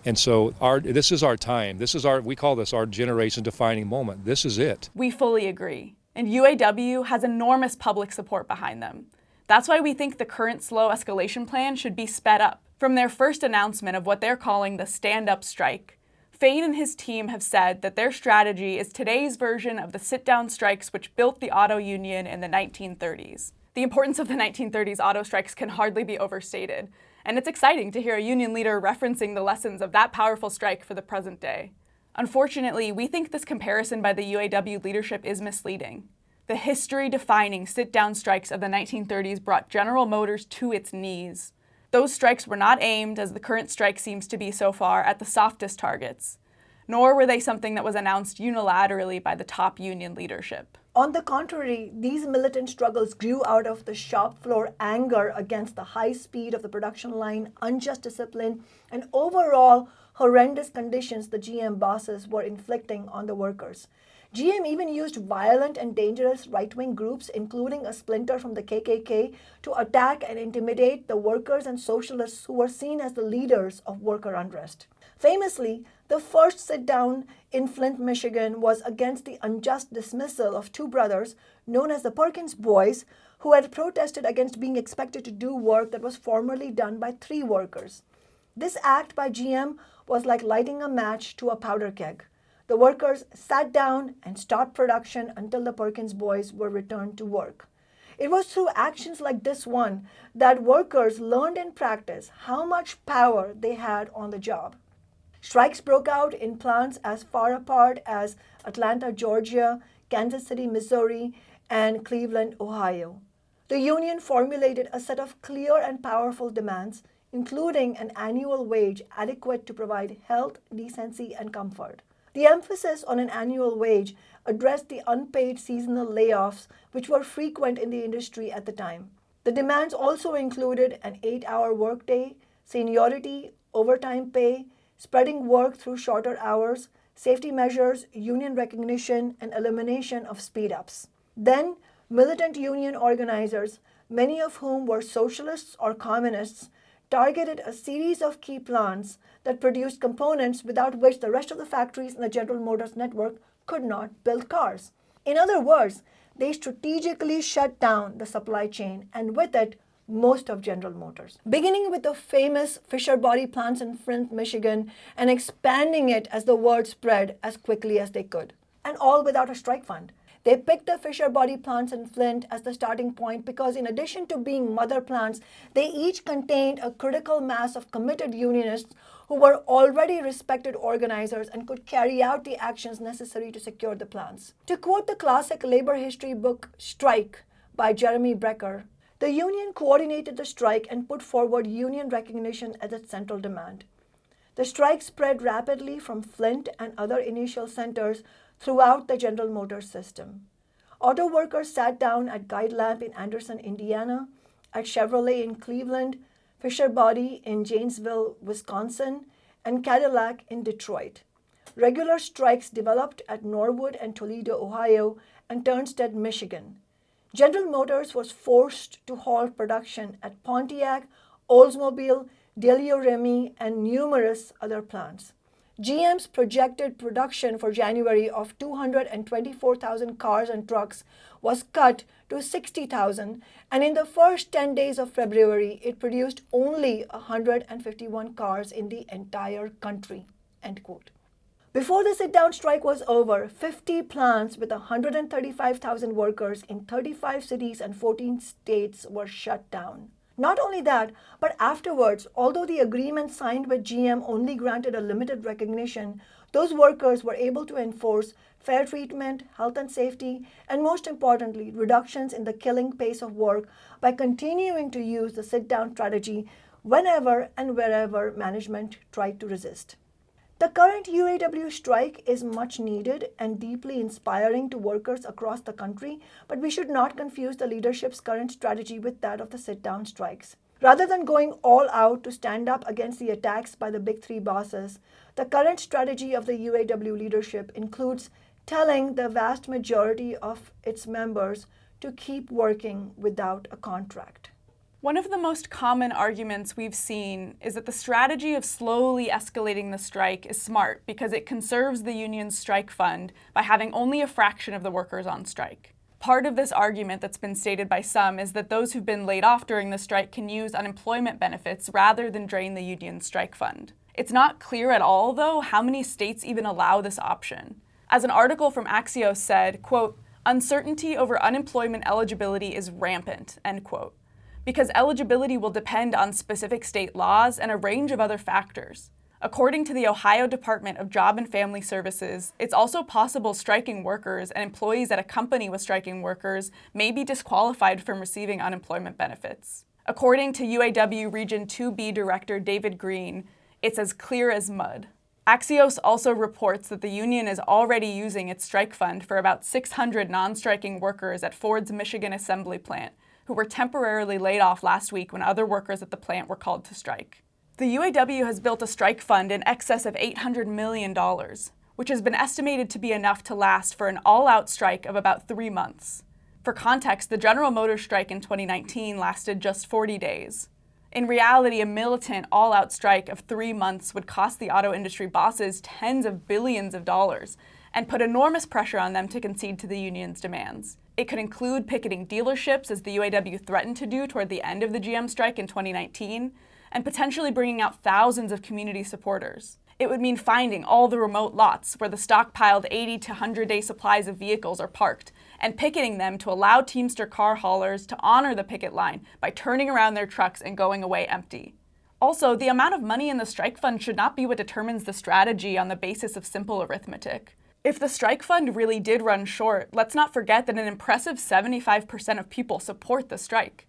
And so this is our time. We call this our generation defining moment. This is it. We fully agree. And UAW has enormous public support behind them. That's why we think the current slow escalation plan should be sped up. From their first announcement of what they're calling the stand-up strike, Fain and his team have said that their strategy is today's version of the sit-down strikes which built the auto union in the 1930s. The importance of the 1930s auto strikes can hardly be overstated, and it's exciting to hear a union leader referencing the lessons of that powerful strike for the present day. Unfortunately, we think this comparison by the UAW leadership is misleading. The history-defining sit-down strikes of the 1930s brought General Motors to its knees. Those strikes were not aimed, as the current strike seems to be so far, at the softest targets, nor were they something that was announced unilaterally by the top union leadership. On the contrary, these militant struggles grew out of the shop floor anger against the high speed of the production line, unjust discipline, and overall horrendous conditions the GM bosses were inflicting on the workers. GM even used violent and dangerous right-wing groups, including a splinter from the KKK, to attack and intimidate the workers and socialists who were seen as the leaders of worker unrest. Famously, the first sit-down in Flint, Michigan was against the unjust dismissal of two brothers known as the Perkins Boys, who had protested against being expected to do work that was formerly done by three workers. This act by GM was like lighting a match to a powder keg. The workers sat down and stopped production until the Perkins Boys were returned to work. It was through actions like this one that workers learned in practice how much power they had on the job. Strikes broke out in plants as far apart as Atlanta, Georgia, Kansas City, Missouri, and Cleveland, Ohio. The union formulated a set of clear and powerful demands, including an annual wage adequate to provide health, decency, and comfort. The emphasis on an annual wage addressed the unpaid seasonal layoffs which were frequent in the industry at the time. The demands also included an 8-hour workday, seniority, overtime pay, spreading work through shorter hours, safety measures, union recognition, and elimination of speed-ups. Then, militant union organizers, many of whom were socialists or communists, targeted a series of key plants that produced components without which the rest of the factories in the General Motors network could not build cars. In other words, they strategically shut down the supply chain and with it, most of General Motors. Beginning with the famous Fisher Body plants in Flint, Michigan, and expanding it as the word spread as quickly as they could. And all without a strike fund. They picked the Fisher Body plants in Flint as the starting point because in addition to being mother plants, they each contained a critical mass of committed unionists who were already respected organizers and could carry out the actions necessary to secure the plants. To quote the classic labor history book Strike by Jeremy Brecker, the union coordinated the strike and put forward union recognition as its central demand. The strike spread rapidly from Flint and other initial centers throughout the General Motors system. Auto workers sat down at Guide Lamp in Anderson, Indiana, at Chevrolet in Cleveland, Fisher Body in Janesville, Wisconsin, and Cadillac in Detroit. Regular strikes developed at Norwood and Toledo, Ohio, and Turnstead, Michigan. General Motors was forced to halt production at Pontiac, Oldsmobile, Delio Remy, and numerous other plants. GM's projected production for January of 224,000 cars and trucks was cut to 60,000, and in the first 10 days of February, it produced only 151 cars in the entire country, end quote. Before the sit-down strike was over, 50 plants with 135,000 workers in 35 cities and 14 states were shut down. Not only that, but afterwards, although the agreement signed with GM only granted a limited recognition, those workers were able to enforce fair treatment, health and safety, and most importantly, reductions in the killing pace of work by continuing to use the sit-down strategy whenever and wherever management tried to resist. The current UAW strike is much needed and deeply inspiring to workers across the country, but we should not confuse the leadership's current strategy with that of the sit-down strikes. Rather than going all out to stand up against the attacks by the big three bosses, the current strategy of the UAW leadership includes telling the vast majority of its members to keep working without a contract. One of the most common arguments we've seen is that the strategy of slowly escalating the strike is smart because it conserves the union's strike fund by having only a fraction of the workers on strike. Part of this argument that's been stated by some is that those who've been laid off during the strike can use unemployment benefits rather than drain the union's strike fund. It's not clear at all, though, how many states even allow this option. As an article from Axios said, quote, "Uncertainty over unemployment eligibility is rampant," end quote, because eligibility will depend on specific state laws and a range of other factors. According to the Ohio Department of Job and Family Services, it's also possible striking workers and employees at a company with striking workers may be disqualified from receiving unemployment benefits. According to UAW Region 2B Director David Green, it's as clear as mud. Axios also reports that the union is already using its strike fund for about 600 non-striking workers at Ford's Michigan assembly plant, who were temporarily laid off last week when other workers at the plant were called to strike. The UAW has built a strike fund in excess of $800 million, which has been estimated to be enough to last for an all-out strike of about 3 months. For context, the General Motors strike in 2019 lasted just 40 days. In reality, a militant, all-out strike of 3 months would cost the auto industry bosses tens of billions of dollars and put enormous pressure on them to concede to the union's demands. It could include picketing dealerships, as the UAW threatened to do toward the end of the GM strike in 2019, and potentially bringing out thousands of community supporters. It would mean finding all the remote lots where the stockpiled 80 to 100-day supplies of vehicles are parked, and picketing them to allow Teamster car haulers to honor the picket line by turning around their trucks and going away empty. Also, the amount of money in the strike fund should not be what determines the strategy on the basis of simple arithmetic. If the strike fund really did run short, let's not forget that an impressive 75% of people support the strike.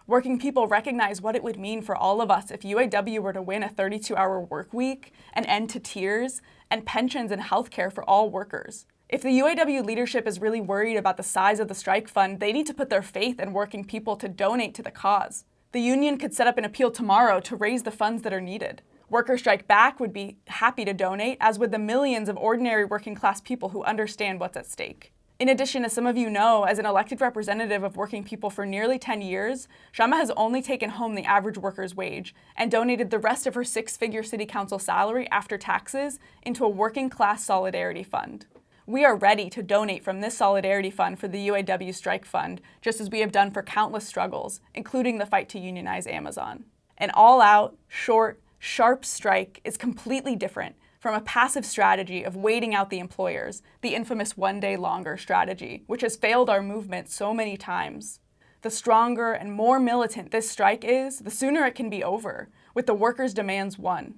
Working people recognize what it would mean for all of us if UAW were to win a 32-hour work week, an end to tiers, and pensions and healthcare for all workers. If the UAW leadership is really worried about the size of the strike fund, they need to put their faith in working people to donate to the cause. The union could set up an appeal tomorrow to raise the funds that are needed. Workers Strike Back would be happy to donate, as would the millions of ordinary working-class people who understand what's at stake. In addition, as some of you know, as an elected representative of working people for nearly 10 years, Kshama has only taken home the average worker's wage and donated the rest of her 6-figure city council salary after taxes into a working-class solidarity fund. We are ready to donate from this solidarity fund for the UAW strike fund, just as we have done for countless struggles, including the fight to unionize Amazon. An all-out, short, sharp strike is completely different from a passive strategy of waiting out the employers, the infamous one day longer strategy, which has failed our movement so many times. The stronger and more militant this strike is, the sooner it can be over, with the workers' demands won.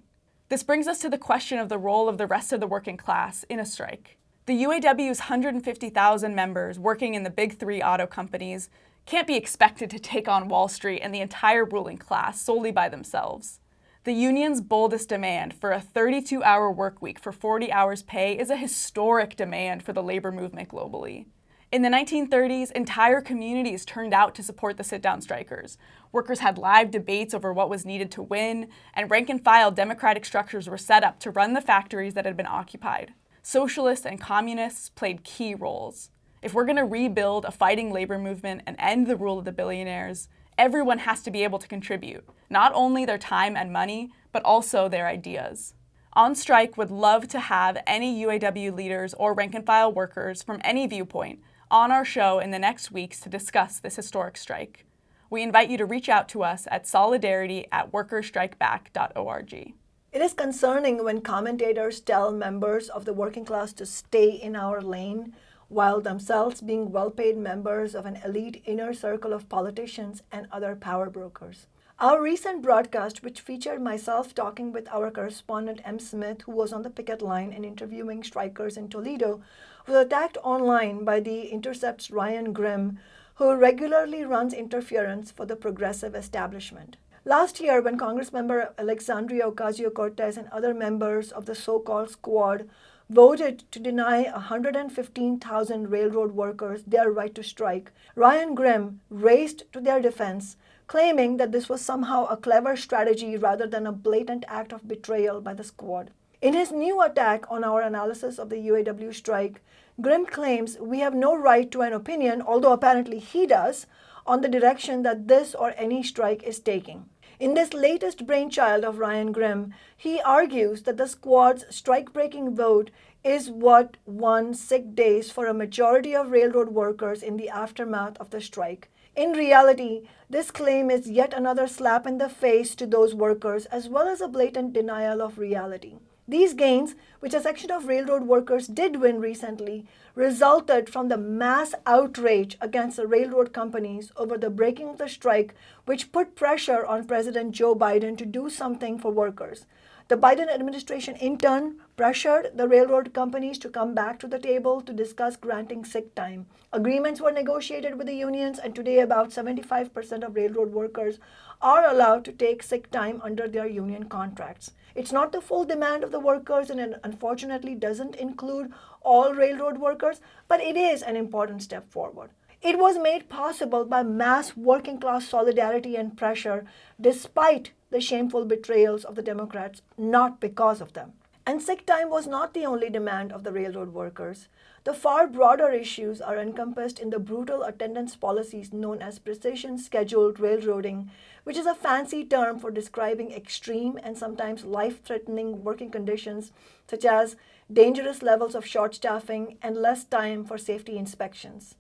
This brings us to the question of the role of the rest of the working class in a strike. The UAW's 150,000 members working in the big three auto companies can't be expected to take on Wall Street and the entire ruling class solely by themselves. The union's boldest demand for a 32-hour work week for 40 hours pay is a historic demand for the labor movement globally. In the 1930s, entire communities turned out to support the sit-down strikers. Workers had live debates over what was needed to win, and rank-and-file democratic structures were set up to run the factories that had been occupied. Socialists and communists played key roles. If we're going to rebuild a fighting labor movement and end the rule of the billionaires, everyone has to be able to contribute, not only their time and money, but also their ideas. On Strike would love to have any UAW leaders or rank-and-file workers from any viewpoint on our show in the next weeks to discuss this historic strike. We invite you to reach out to us at solidarity@workersstrikeback.org. It is concerning when commentators tell members of the working class to stay in our lane, while themselves being well-paid members of an elite inner circle of politicians and other power brokers. Our recent broadcast, which featured myself talking with our correspondent M. Smith, who was on the picket line and interviewing strikers in Toledo, was attacked online by The Intercept's Ryan Grimm, who regularly runs interference for the progressive establishment. Last year, when Congressmember Alexandria Ocasio-Cortez and other members of the so-called squad voted to deny 115,000 railroad workers their right to strike, Ryan Grimm raced to their defense, claiming that this was somehow a clever strategy rather than a blatant act of betrayal by the squad. In his new attack on our analysis of the UAW strike, Grimm claims we have no right to an opinion, although apparently he does, on the direction that this or any strike is taking. In this latest brainchild of Ryan Grimm, he argues that the squad's strike-breaking vote is what won sick days for a majority of railroad workers in the aftermath of the strike. In reality, this claim is yet another slap in the face to those workers, as well as a blatant denial of reality. These gains, which a section of railroad workers did win recently, resulted from the mass outrage against the railroad companies over the breaking of the strike, which put pressure on President Joe Biden to do something for workers. The Biden administration, in turn, pressured the railroad companies to come back to the table to discuss granting sick time. Agreements were negotiated with the unions, and today about 75% of railroad workers are allowed to take sick time under their union contracts. It's not the full demand of the workers, and it unfortunately doesn't include all railroad workers, but it is an important step forward. It was made possible by mass working class solidarity and pressure, despite the shameful betrayals of the Democrats, not because of them. And sick time was not the only demand of the railroad workers. The far broader issues are encompassed in the brutal attendance policies known as precision scheduled railroading, which is a fancy term for describing extreme and sometimes life-threatening working conditions, such as dangerous levels of short staffing and less time for safety inspections.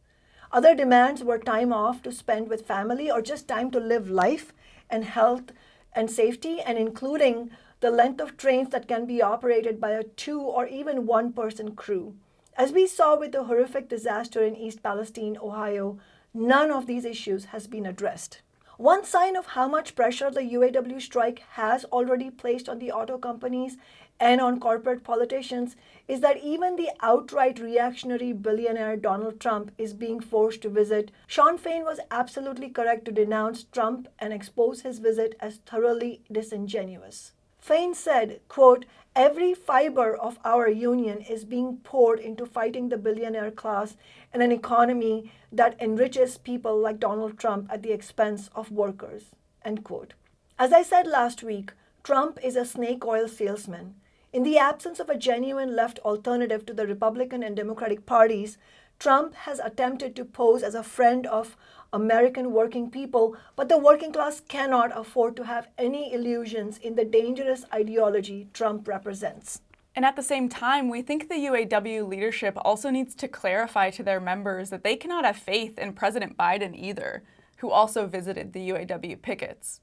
Other demands were time off to spend with family or just time to live life and health and safety, and including the length of trains that can be operated by a 2 or even 1 person crew. As we saw with the horrific disaster in East Palestine, Ohio, none of these issues has been addressed. One sign of how much pressure the UAW strike has already placed on the auto companies and on corporate politicians is that even the outright reactionary billionaire Donald Trump is being forced to visit. Sean Fain was absolutely correct to denounce Trump and expose his visit as thoroughly disingenuous. Fain said, quote, "Every fiber of our union is being poured into fighting the billionaire class in an economy that enriches people like Donald Trump at the expense of workers," end quote. As I said last week, Trump is a snake oil salesman. In the absence of a genuine left alternative to the Republican and Democratic parties, Trump has attempted to pose as a friend of American working people, but the working class cannot afford to have any illusions in the dangerous ideology Trump represents. And at the same time, we think the UAW leadership also needs to clarify to their members that they cannot have faith in President Biden either, who also visited the UAW pickets.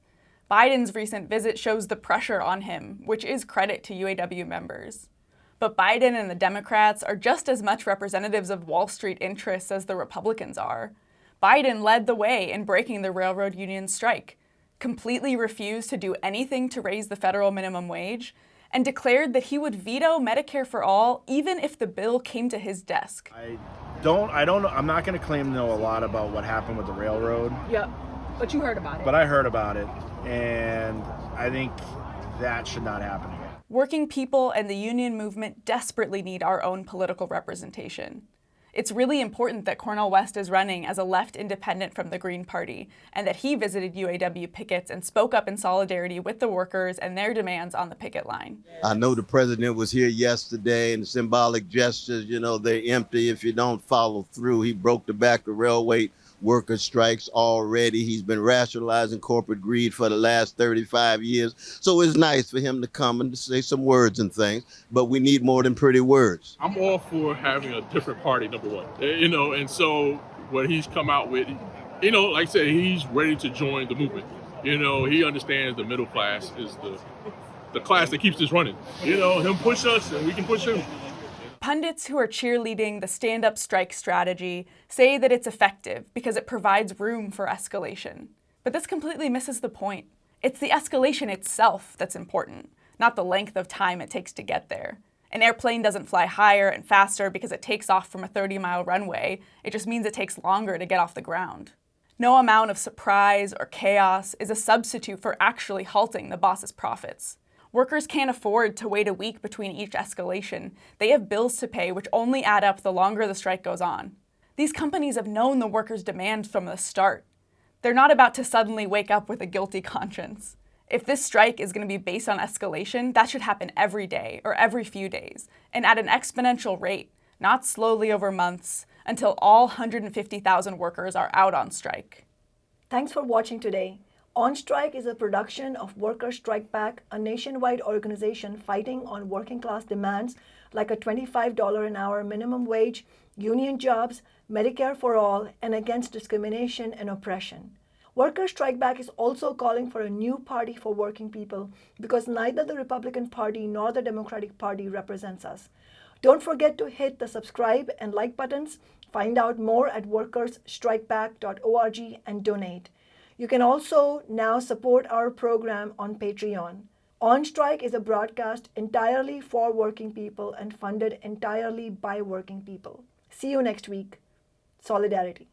Biden's recent visit shows the pressure on him, which is credit to UAW members. But Biden and the Democrats are just as much representatives of Wall Street interests as the Republicans are. Biden led the way in breaking the railroad union strike, completely refused to do anything to raise the federal minimum wage, and declared that he would veto Medicare for all even if the bill came to his desk. I don't know. I'm not going to claim to know a lot about what happened with the railroad. Yep, but you heard about it. But I heard about it, and I think that should not happen again. Working people and the union movement desperately need our own political representation. It's really important that Cornel West is running as a left independent from the Green Party, and that he visited UAW pickets and spoke up in solidarity with the workers and their demands on the picket line. I know the president was here yesterday, and symbolic gestures, they're empty if you don't follow through. He broke the back of railway worker strikes already. He's been rationalizing corporate greed for the last 35 years. So it's nice for him to come and to say some words and things, but we need more than pretty words. I'm all for having a different party, number one, and so what he's come out with, like I said, he's ready to join the movement. He understands the middle class is the class that keeps this running. He'll push us and we can push him. Pundits who are cheerleading the stand-up strike strategy say that it's effective because it provides room for escalation. But this completely misses the point. It's the escalation itself that's important, not the length of time it takes to get there. An airplane doesn't fly higher and faster because it takes off from a 30-mile runway. It just means it takes longer to get off the ground. No amount of surprise or chaos is a substitute for actually halting the boss's profits. Workers can't afford to wait a week between each escalation. They have bills to pay, which only add up the longer the strike goes on. These companies have known the workers' demands from the start. They're not about to suddenly wake up with a guilty conscience. If this strike is going to be based on escalation, that should happen every day or every few days, and at an exponential rate, not slowly over months, until all 150,000 workers are out on strike. Thanks for watching today. On Strike is a production of Workers Strike Back, a nationwide organization fighting on working class demands like a $25 an hour minimum wage, union jobs, Medicare for all, and against discrimination and oppression. Workers Strike Back is also calling for a new party for working people because neither the Republican Party nor the Democratic Party represents us. Don't forget to hit the subscribe and like buttons. Find out more at workersstrikeback.org and donate. You can also now support our program on Patreon. On Strike is a broadcast entirely for working people and funded entirely by working people. See you next week. Solidarity.